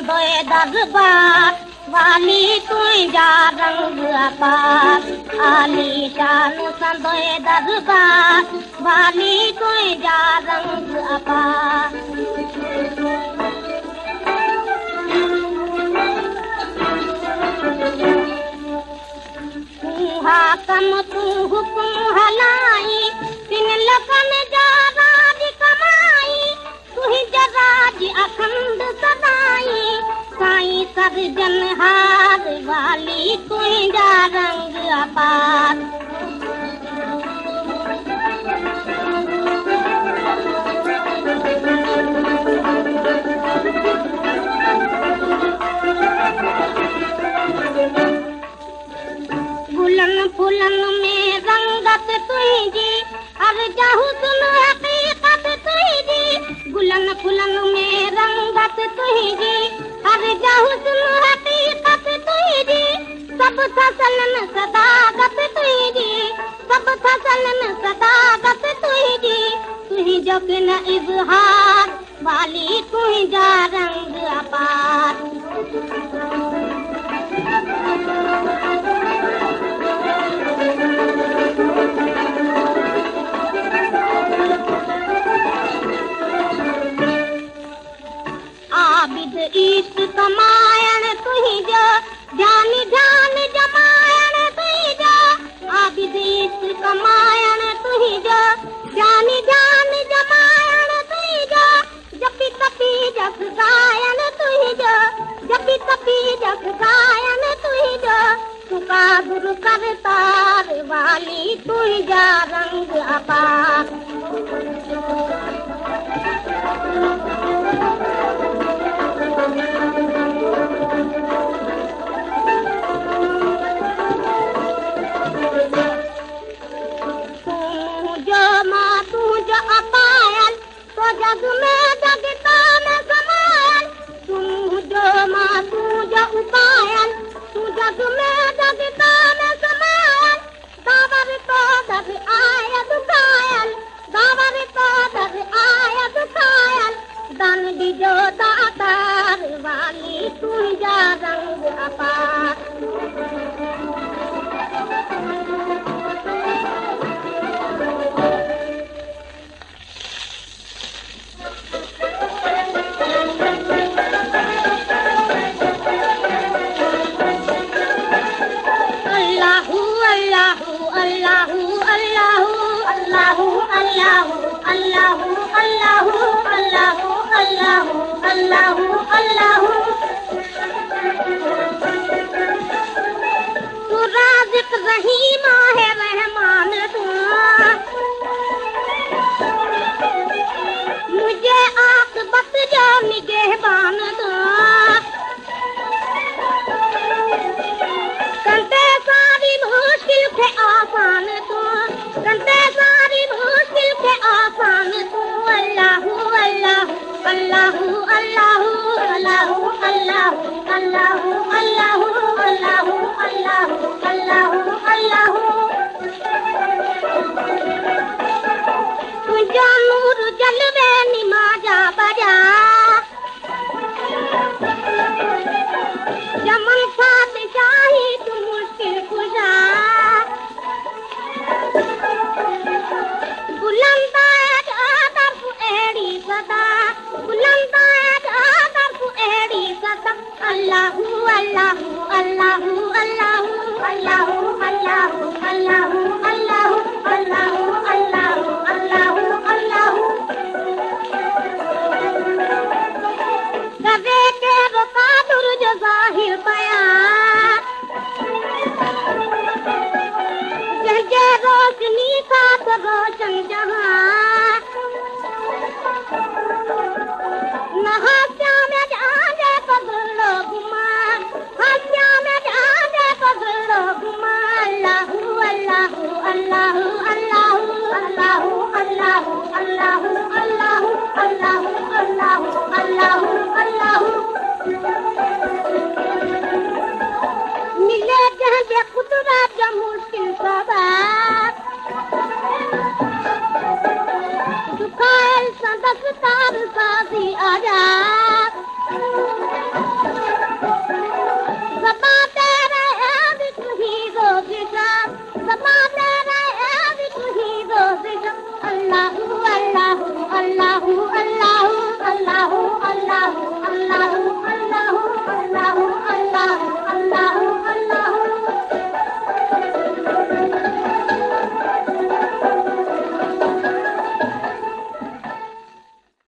संदोए दरबार वाली तुझा रंग अपार आली शान संदोए दरबार वाली तुझा रंग अपार हाकम तू हुकुम हलाई तिन लखन जा राज कमाई तुही जराज अखंड सदाई साईं सर्जनहार वाली तुही जा रंग अपार गुलन फुलन में रंगत तुझी हर जाहु सुन हकीकत तुझी गुलन फुलन में रंगत तुझी हर जाहु सुन हकीकत तुझी सब फसलन सदागत तुझी सब फसलन सदागत तुझी तुही जो कि न इजहार वाली तुही जा रंग अपार आबिद ईश्क कमायण तुही जो ध्यान ध्यान जमायण तुही जो आबिद ईश्क कमायण तुही जो ध्यान ध्यान जमायण तुही जो जपी तपी जप गायन तुही जो जपी तपी जप गायन तुही जो तुका गुरु करतार वाली तुही जा रंग अपार जग में जगता में समायल तू जो माँ तू जो उपायल तू जग में जगता में समायल दावर तो दर आया दुखायल दावर तो दर आया दुखायल दान दी जो दातार वाली तू जा रंग अपार तू राज़िक़ रहीम है रहमान तू मुझे आक़िबत जो निगहबान तू कंते सारी मुश्किल के आसान तू कंते सारी मुश्किल के आसान तू अल्लाहू अल्लाहू अल्लाहू अल्लाहू अल्लाहू अल्लाहू अल्लाहू अल्लाहू अल्लाहू अल्लाहू अल्लाहू तुझा नूर जलवे निमाजा बजा जमन साथ शाही तू मुश्किल कुशा बुलंदा तरफ एड़ी सदा बुलंदा तरफ एड़ी सदा अल्लाहू अल्लाहू अल्लाहू अल्लाहू अल्लाहू अल्लाहू अल्लाहू अल्लाहू अल्लाहू अल्लाहू अल्लाहू अल्लाहू कदे के बकादुर जो जाहिर बयान जंजे रोशनी साथ रोशन जहां नहास्या में जाने पगलो गुमा हास्या में जाने पगलो गुमा अल्लाहू अल्लाहू अल्लाहू अल्लाहू अल्लाहू अल्लाहू अल्लाहू अल्लाहू अल्लाहू अल्लाहू अल्लाहू मिले जहाँ कुदरत जो मुश्किल सबाब दुखायल सदक तार सा